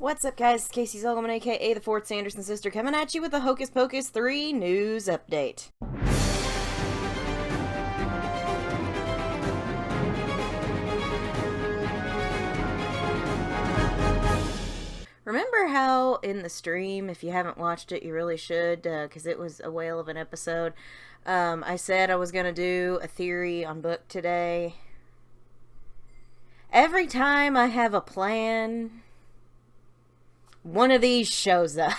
What's up, guys? It's Casey Zolgman, aka the Fourth Sanderson Sister, coming at you with the Hocus Pocus 3 news update. Remember how in the stream, if you haven't watched it, you really should, because it was a whale of an episode, I said I was going to do a theory on book today. Every time I have a plan, one of these shows up.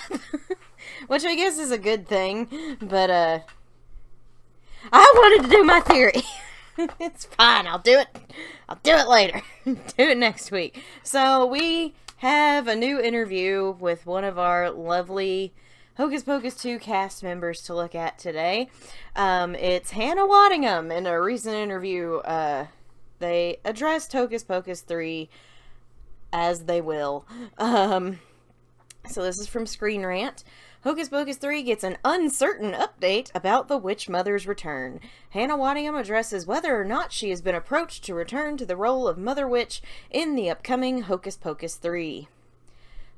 Which I guess is a good thing, but, I wanted to do my theory. It's fine, I'll do it later. Do it next week. So, we have a new interview with one of our lovely Hocus Pocus 2 cast members to look at today. It's Hannah Waddingham. In a recent interview, they addressed Hocus Pocus 3 as they will. So this is from Screen Rant. Hocus Pocus 3 gets an uncertain update about the Witch Mother's return. Hannah Waddingham addresses whether or not she has been approached to return to the role of Mother Witch in the upcoming Hocus Pocus 3.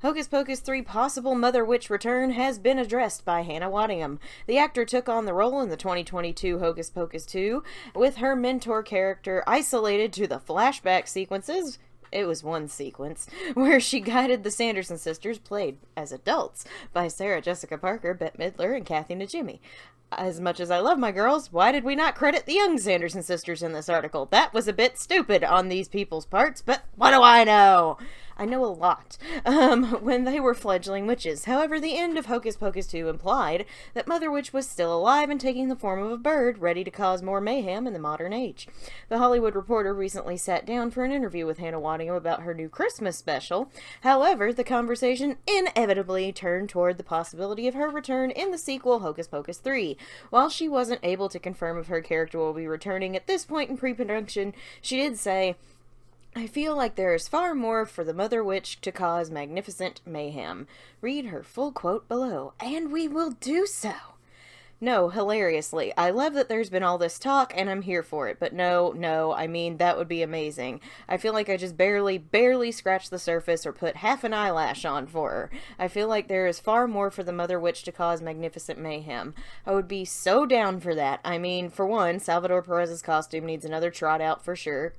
Hocus Pocus 3 possible Mother Witch return has been addressed by Hannah Waddingham. The actor took on the role in the 2022 Hocus Pocus 2, with her mentor character isolated to the flashback sequences. It was one sequence, where she guided the Sanderson sisters, played as adults by Sarah Jessica Parker, Bette Midler, and Kathy Najimy. As much as I love my girls, why did we not credit the young Sanderson sisters in this article? That was a bit stupid on these people's parts, but what do I know? I know a lot. When they were fledgling witches. However, the end of Hocus Pocus 2 implied that Mother Witch was still alive and taking the form of a bird, ready to cause more mayhem in the modern age. The Hollywood Reporter recently sat down for an interview with Hannah Waddingham about her new Christmas special. However, the conversation inevitably turned toward the possibility of her return in the sequel, Hocus Pocus 3. While she wasn't able to confirm if her character will be returning at this point in pre-production, she did say, "I feel like there is far more for the Mother Witch to cause magnificent mayhem." Read her full quote below, and we will do so. No, hilariously, I love that there's been all this talk, and I'm here for it, but no, I mean, that would be amazing. I feel like I just barely scratched the surface or put half an eyelash on for her. I feel like there is far more for the Mother Witch to cause magnificent mayhem. I would be so down for that. I mean, for one, Salvador Perez's costume needs another trot out for sure.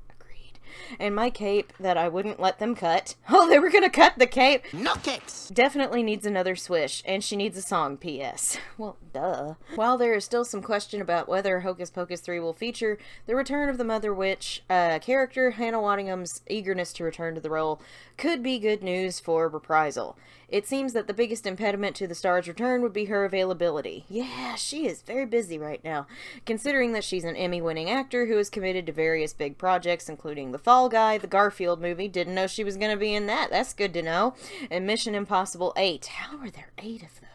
And my cape that I wouldn't let them cut. Oh, they were gonna cut the cape? No capes! Definitely needs another swish, and she needs a song, P.S. Well, duh. While there is still some question about whether Hocus Pocus 3 will feature the return of the Mother Witch character, Hannah Waddingham's eagerness to return to the role could be good news for reprisal. It seems that the biggest impediment to the star's return would be her availability. Yeah, she is very busy right now, considering that she's an Emmy-winning actor who is committed to various big projects, including The Fall Guy, the Garfield movie. Didn't know she was going to be in that. That's good to know. And Mission Impossible 8. How are there 8 of those?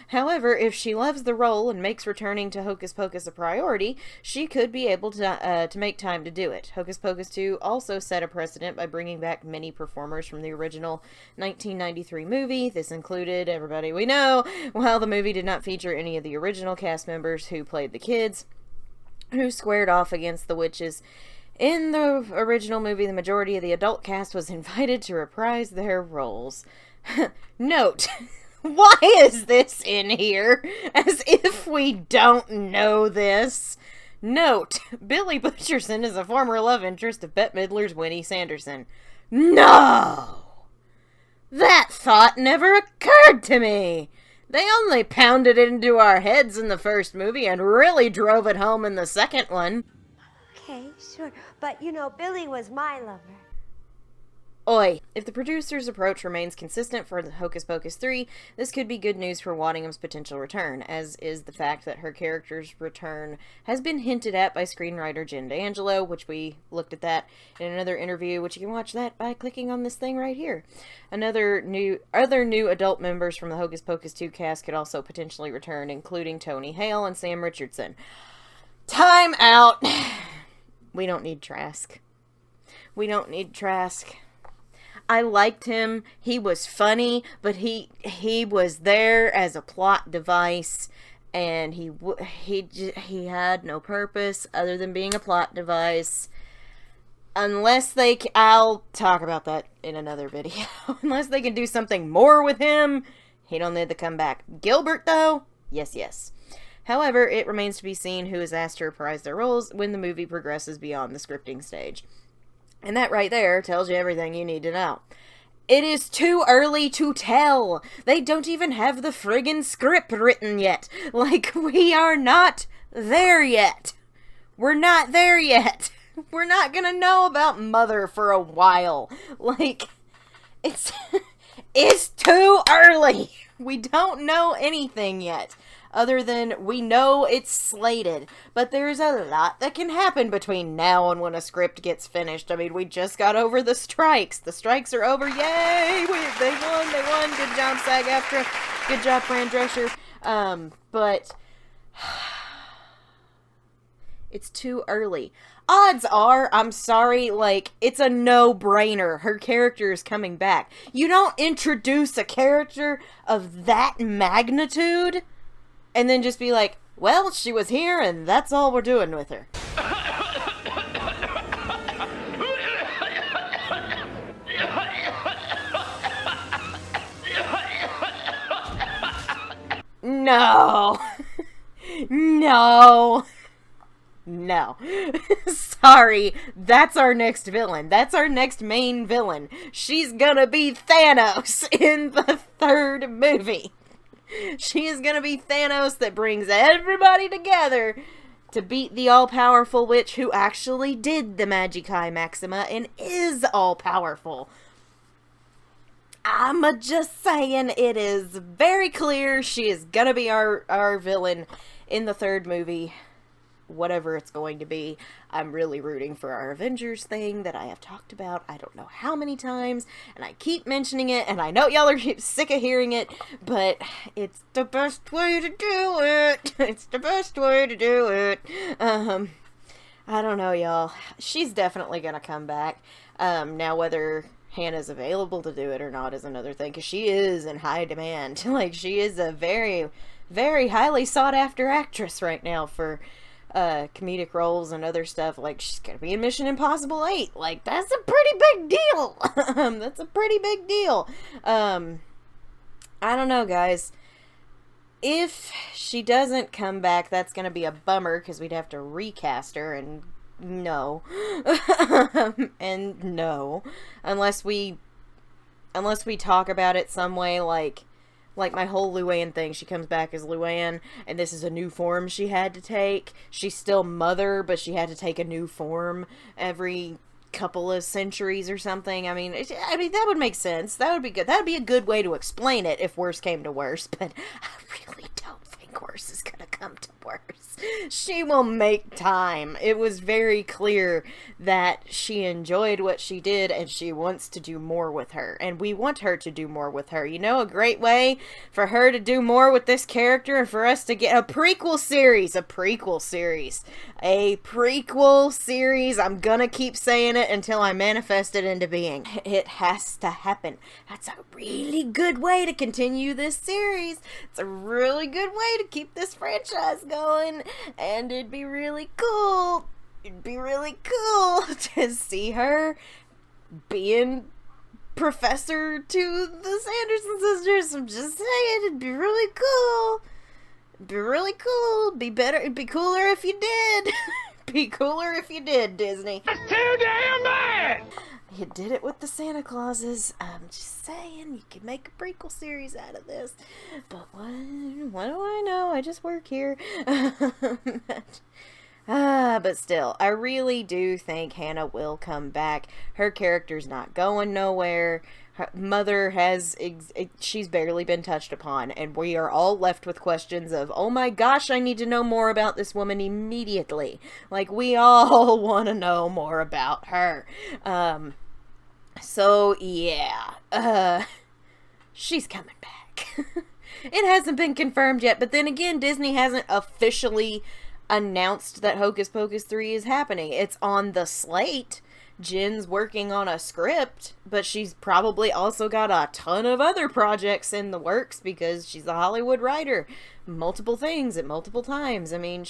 However, if she loves the role and makes returning to Hocus Pocus a priority, she could be able to make time to do it. Hocus Pocus 2 also set a precedent by bringing back many performers from the original 1993 movie. This included everybody we know, while the movie did not feature any of the original cast members who played the kids, who squared off against the witches. In the original movie, the majority of the adult cast was invited to reprise their roles. Note, why is this in here? As if we don't know this. Note, Billy Butcherson is a former love interest of Bette Midler's Winnie Sanderson. No! That thought never occurred to me! They only pounded it into our heads in the first movie and really drove it home in the second one. Okay, sure. But, you know, Billy was my lover. Oi. If the producer's approach remains consistent for Hocus Pocus 3, this could be good news for Waddingham's potential return, as is the fact that her character's return has been hinted at by screenwriter Jen D'Angelo, which we looked at that in another interview, which you can watch that by clicking on this thing right here. Other new adult members from the Hocus Pocus 2 cast could also potentially return, including Tony Hale and Sam Richardson. Time out! We don't need Trask. We don't need Trask. I liked him. He was funny, but he was there as a plot device, and he had no purpose other than being a plot device. Unless I'll talk about that in another video. Unless they can do something more with him, he don't need to come back. Gilbert, though, yes. However, it remains to be seen who is asked to reprise their roles when the movie progresses beyond the scripting stage. And that right there tells you everything you need to know. It is too early to tell. They don't even have the friggin' script written yet. Like, we are not there yet. We're not there yet. We're not gonna know about Mother for a while. Like, it's too early. We don't know anything yet. Other than we know it's slated. But there's a lot that can happen between now and when a script gets finished. I mean, we just got over the strikes. The strikes are over. Yay! They won. Good job, SAG-AFTRA. Good job, Fran Drescher. But it's too early. Odds are, I'm sorry, like, it's a no-brainer. Her character is coming back. You don't introduce a character of that magnitude and then just be like, well, she was here and that's all we're doing with her. No. No. Sorry, that's our next villain. That's our next main villain. She's gonna be Thanos in the third movie. She is gonna be Thanos that brings everybody together to beat the all-powerful witch who actually did the Magicae Maxima and is all-powerful. I'm just saying, it is very clear she is gonna be our villain in the third movie. Whatever it's going to be. I'm really rooting for our Avengers thing that I have talked about I don't know how many times, and I keep mentioning it, and I know y'all are sick of hearing it, but it's the best way to do it. It's the best way to do it. I don't know, y'all. She's definitely gonna come back. Now whether Hannah's available to do it or not is another thing, because she is in high demand. Like, she is a very, very highly sought after actress right now for comedic roles and other stuff. Like, she's gonna be in Mission Impossible 8. Like, that's a pretty big deal. That's a pretty big deal. I don't know, guys. If she doesn't come back, that's gonna be a bummer, because we'd have to recast her, and no. And no. Unless we talk about it some way, like my whole Luann thing. She comes back as Luann, and this is a new form she had to take. She's still Mother, but she had to take a new form every couple of centuries or something. I mean, that would make sense. That would be good. That would be a good way to explain it if worse came to worse, but I really don't think worse is gonna come to worse. She will make time. It was very clear that she enjoyed what she did and she wants to do more with her. And we want her to do more with her. You know, a great way for her to do more with this character and for us to get a prequel series. I'm gonna keep saying it until I manifest it into being. It has to happen. That's a really good way to continue this series. It's a really good way to keep this franchise going. And it'd be really cool. To see her being professor to the Sanderson sisters. I'm just saying, it'd be really cool. It'd be cooler if you did. Be cooler if you did, Disney. That's too damn bad! You did it with the Santa Clauses. I'm just saying, you could make a prequel series out of this. But what do I know? I just work here. But still, I really do think Hannah will come back. Her character's not going nowhere. Her Mother she's barely been touched upon, and we are all left with questions of, oh my gosh, I need to know more about this woman immediately. Like, we all want to know more about her. So, yeah. She's coming back. It hasn't been confirmed yet, but then again, Disney hasn't officially announced that Hocus Pocus 3 is happening. It's on the slate. Jen's working on a script, but she's probably also got a ton of other projects in the works because she's a Hollywood writer. Multiple things at multiple times. I mean,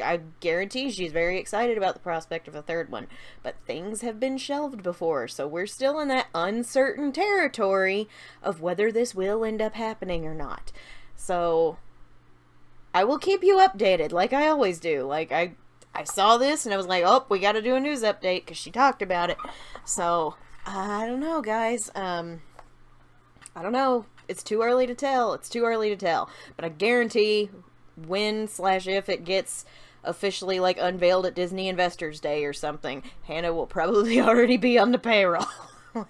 I guarantee she's very excited about the prospect of a third one. But things have been shelved before, so we're still in that uncertain territory of whether this will end up happening or not. So, I will keep you updated, like I always do. Like, I saw this and I was like, oh, we gotta do a news update because she talked about it. So, I don't know, guys. I don't know. It's too early to tell. It's too early to tell. But I guarantee when/if it gets officially, like, unveiled at Disney Investors Day or something, Hannah will probably already be on the payroll.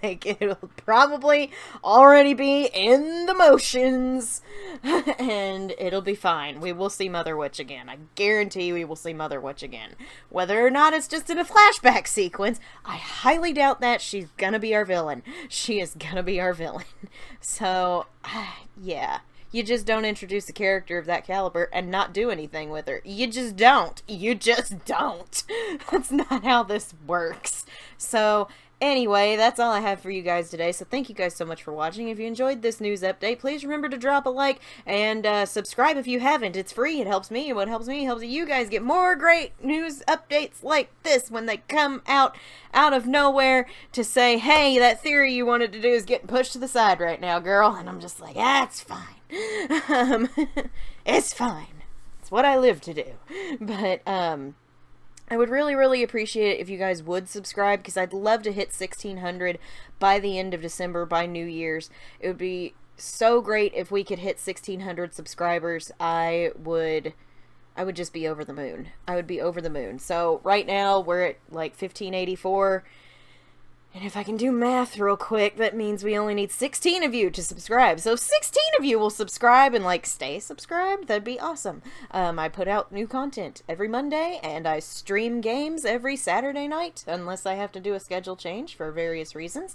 Like, it'll probably already be in the motions, and it'll be fine. We will see Mother Witch again. I guarantee we will see Mother Witch again. Whether or not it's just in a flashback sequence, I highly doubt that. She's gonna be our villain. She is gonna be our villain. So, yeah. You just don't introduce a character of that caliber and not do anything with her. You just don't. You just don't. That's not how this works. So, anyway, that's all I have for you guys today, so thank you guys so much for watching. If you enjoyed this news update, please remember to drop a like and subscribe if you haven't. It's free. It helps me, and what helps me helps you guys get more great news updates like this when they come out of nowhere to say, hey, that theory you wanted to do is getting pushed to the side right now, girl. And I'm just like, it's fine. It's fine. It's what I live to do. But, I would really, really appreciate it if you guys would subscribe, because I'd love to hit 1,600 by the end of December, by New Year's. It would be so great if we could hit 1,600 subscribers. I would just be over the moon. I would be over the moon. So right now we're at like 1,584. And if I can do math real quick, that means we only need 16 of you to subscribe. So if 16 of you will subscribe and, like, stay subscribed, that'd be awesome. I put out new content every Monday, and I stream games every Saturday night, unless I have to do a schedule change for various reasons.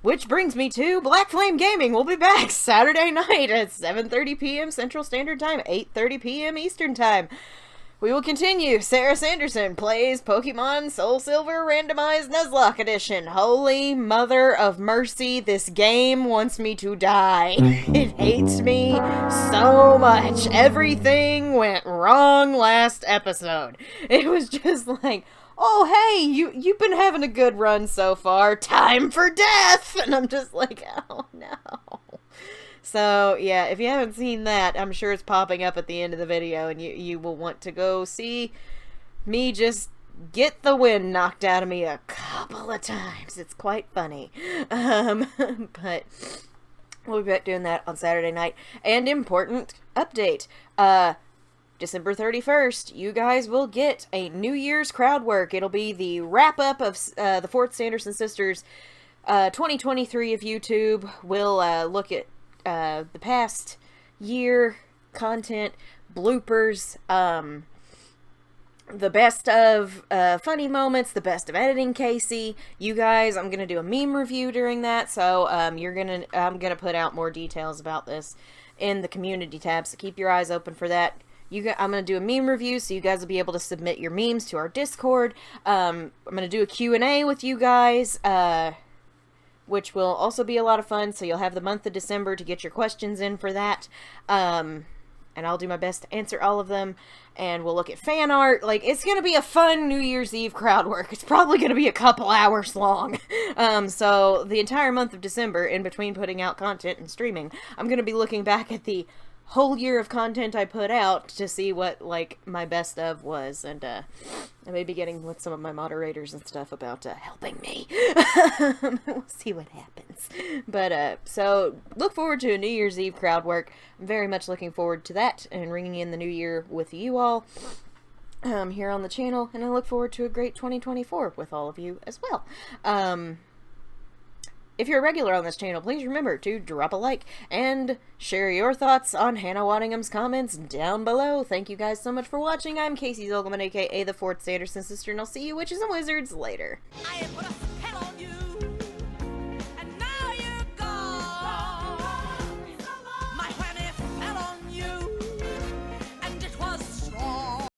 Which brings me to Black Flame Gaming. We'll be back Saturday night at 7:30 p.m. Central Standard Time, 8:30 p.m. Eastern Time. We will continue. Sarah Sanderson plays Pokemon Soul Silver Randomized Nuzlocke Edition. Holy Mother of Mercy, this game wants me to die. It hates me so much. Everything went wrong last episode. It was just like, oh, hey, you've been having a good run so far. Time for death! And I'm just like, oh, no. So, yeah, if you haven't seen that, I'm sure it's popping up at the end of the video, and you will want to go see me just get the wind knocked out of me a couple of times. It's quite funny. But we'll be back doing that on Saturday night. And important update, December 31st, you guys will get a New Year's crowd work. It'll be the wrap-up of the Fourth Sanderson Sisters 2023 of YouTube. We'll look at the past year content, bloopers, the best of funny moments, the best of editing Casey. You guys, I'm gonna do a meme review during that, so I'm gonna put out more details about this in the community tab, so keep your eyes open for that. I'm gonna do a meme review, so you guys will be able to submit your memes to our Discord. I'm gonna do a Q&A with you guys, which will also be a lot of fun, so you'll have the month of December to get your questions in for that, and I'll do my best to answer all of them, and we'll look at fan art. Like, it's gonna be a fun New Year's Eve crowd work. It's probably gonna be a couple hours long, so the entire month of December, in between putting out content and streaming, I'm gonna be looking back at the whole year of content I put out to see what, like, my best of was, and I may be getting with some of my moderators and stuff about helping me. We'll see what happens. But, so, look forward to a New Year's Eve crowd work. I'm very much looking forward to that, and ringing in the new year with you all here on the channel, and I look forward to a great 2024 with all of you as well. If you're a regular on this channel, please remember to drop a like and share your thoughts on Hannah Waddingham's comments down below. Thank you guys so much for watching. I'm Casey Zolgaman, aka the Fourth Sanderson Sister, and I'll see you witches and wizards later.